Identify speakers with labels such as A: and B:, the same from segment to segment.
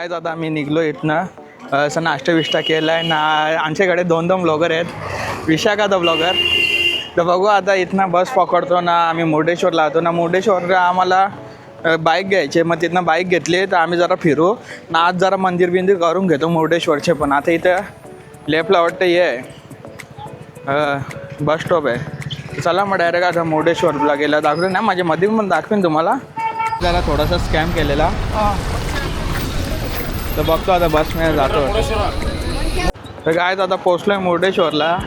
A: काय आता आम्ही निघलो इथनं असं नाश्ता विष्टा केला आहे ना. आमच्याकडे दोन ब्लॉगर आहेत, विशाखा द ब्लॉगर. तर बघू आता इथनं बस पकडतो ना, आम्ही मुर्डेश्वरला होतो ना. मुर्डेश्वरला आम्हाला बाईक घ्यायचे, मग तिथनं बाईक घेतली तर आम्ही जरा फिरू ना. आज जरा मंदिर बिंदिर करून घेतो मुर्डेश्वरचे. पण आता इथं लेफ्टला वाटतं हे आहे बस स्टॉप आहे. चला मग डायरेक्ट आता मुर्डेश्वरला गेला दाखवेन ना, माझ्या मध्ये पण दाखवेन तुम्हाला. जरा थोडासा स्कॅम केलेला तर बघतो आता बसमध्ये जातो. तर काय आता पोचलो आहे मुर्डेश्वरला.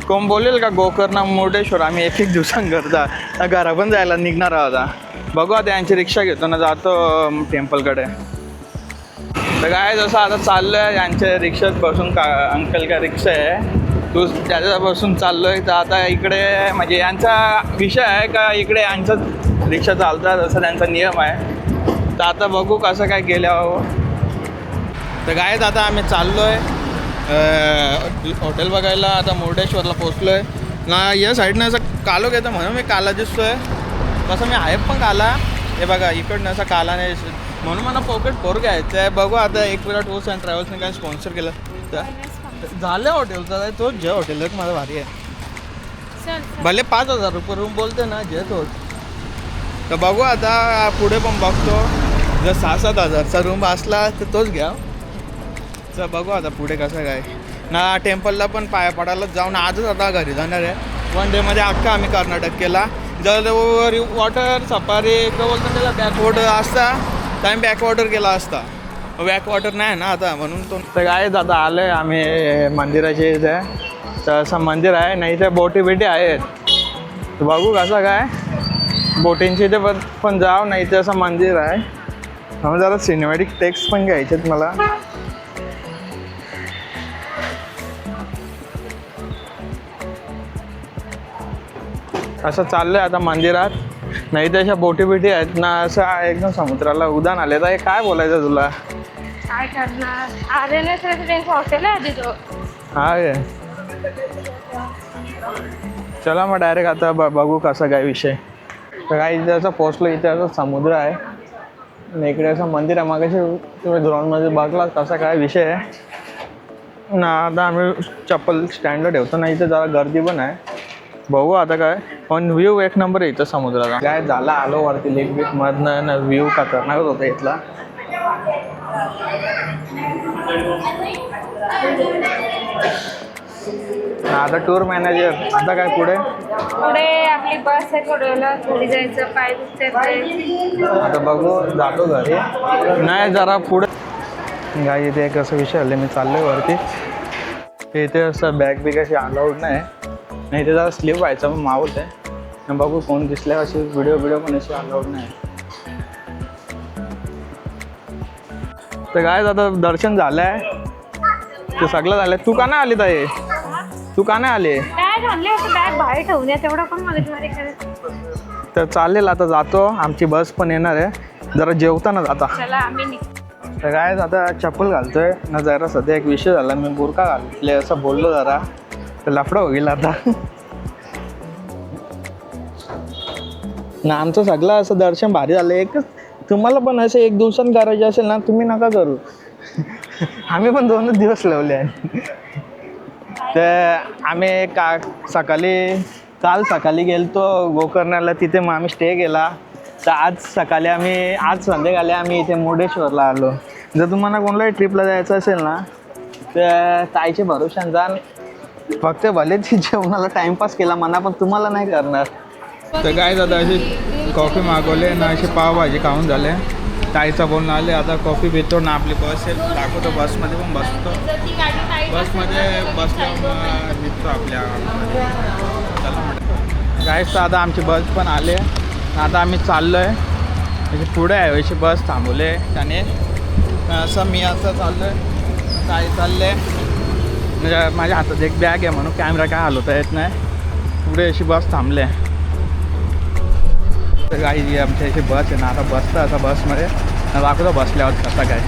A: कोण बोलेल का गोकर्ण मुर्डेश्वर, आम्ही एक दिवसांनी करता घरा पण जायला निघणार आहोत. आता बघू आता यांची रिक्षा घेतो ना, जातो टेम्पलकडे. तर काय जसं आता चाललो आहे यांच्या रिक्षात बसून, का अंकल का रिक्षा आहे तू त्याच्यापासून चाललो आहे. तर आता इकडे म्हणजे यांचा विषय आहे का इकडे यांचं रिक्षा चालतात असं त्यांचा नियम आहे. तर आता बघू कसं काय गेल्यावर. तर काय आता आम्ही चाललो आहे हॉटेल बघायला. आता मुर्डेश्वरला पोचलो आहे ना. या साईडनं असं कालो घेतं म्हणून मी काला दिसतो आहे. तसं मी आहे पण काला, हे बघा इकडनं असं काला नाही म्हणून मला पॉकेट फोर घ्यायचं आहे. बघू आता एक वेळा टूर्स अँड ट्रॅव्हल्सने काय स्पॉन्सर केलं तर झालं हॉटेलचं आहे. तोच जे हॉटेल आहे माझं भारी आहे. भले 5,000 रुपये रूम बोलते ना जे तोच. तर बघू आता पुढे पण बघतो, जर 6-7 हजारचा रूम असला तर तोच घ्या. तर बघू आता पुढे कसं काय ना. टेम्पलला पण पाया पडायला जाऊन आजच आता घरी जाणार आहे. 1 डेमध्ये अख्खा आम्ही कर्नाटक केला. जर वॉटर सफारी किंवा बोलतो त्याला बॅकवॉटर असता तर आम्ही बॅकवॉटर केला असता. बॅकवॉटर नाही ना आता म्हणून तो. तर काय दादा आलं आहे आम्ही मंदिराचे इथे. तर असं मंदिर आहे नाही तर बोटी बिटी आहेत. तर बघू कसं काय बोटिंगचे इथे पण जाव नाही तर असं मंदिर आहे. मग जरा सिनेमॅटिक टेक्स्ट पण घ्यायचेत मला. असं चाललं आहे आता मंदिरात. नाही तर अशा बोटी बिटी आहेत ना, असं एकदम समुद्राला उदान आले. तर हे काय बोलायचं तुला,
B: काय करणार. आर्यनस रेसिडेन्स हॉटेल आहे आधी तो.
A: हा गे चला मग डायरेक्ट आता बघू कसं काय विषय. तर काही इथे असं पोचलो, इथे असं समुद्र आहे आणि इकडे असं मंदिर आहे. मागाशी तुम्ही ग्राउंडमध्ये बघला कसा काय विषय आहे ना. आता आम्ही चप्पल स्टँडवर ठेवतो ना, इथे जरा गर्दी पण आहे. बघू आता काय. पण व्ह्यू एक नंबर आहे इथं समुद्राला. काय झाला आलो वरती लेक बीक मधनं ना, व्ह्यू खतरनाकच होता इथला. आता टूर मॅनेजर आता काय पुढे
B: आपली बस आहे, थोड्याला घरी जायचं, पाय दुखते.
A: आता बघू जातो घरी. नाही जरा पुढे काय इथे एक असं विषय आले. मी चाललोय वरती. इथे असं बॅग बिग अशी अलाउड नाही ते जरा स्लीप व्हायचं मग मावत आहे. बघू कोण दिसल्या अशी व्हिडिओ पण अशी अलाउड नाही. तर काय आता दर्शन झालं आहे ते सगळं झालं. तू का नाही आली ताई, तू का नाही आली.
B: बॅग बाहेर ठेवून तेवढं पण मला.
A: तर चालेल आता जातो, आमची बस पण येणार आहे. जरा जेवताना जाता. तर काय आता चप्पल घालतोय ना. जरा सध्या एक विषय झाला, मी बुरका घातले असं बोललो जरा तर लफडा होईल आता ना. आमचं सगळं असं दर्शन भारी झालं. एकच तुम्हाला पण असं 1 दिवसांनी करायचे असेल ना, तुम्ही नका करू आम्ही पण 2च दिवस लावले आहे. तर आम्ही काल सकाळी गेलतो गोकर्णाला, तिथे मग आम्ही स्टे केला. तर आज संध्याकाळी आम्ही इथे मुर्डेश्वरला आलो. जर तुम्हाला कोणत्याही ट्रिपला जायचं असेल ना तर ताईचे भरोशाने जा. फक्त भले ती जेवणाला टाइमपास केला म्हणा, पण तुम्हाला नाही करणार. तर काय दादा अशी कॉफी मागवले ना, अशी पावभाजी खाऊन झाले. ताईचा बोलणं आले. आता कॉफी पितो ना, आपली बस आहे दाखवतो. बसमध्ये पण बसतो, बसमध्ये बसलो निघतो आपल्या. कायच तर आता आमची बस पण आले. आता आम्ही चाललो आहे म्हणजे पुढे आहे अशी बस थांबवले त्याने. असं मी असं चाललो आहे, ताई चालले. म्हणजे माझ्या हातात एक बॅग आहे म्हणून कॅमेरा काय हलवता येत नाही. पुढे अशी बस थांबले. तर काही आमच्या इथे बस आहे ना. आता बसतं असं बसमध्ये दाखवतो बसल्यावर कसा काय.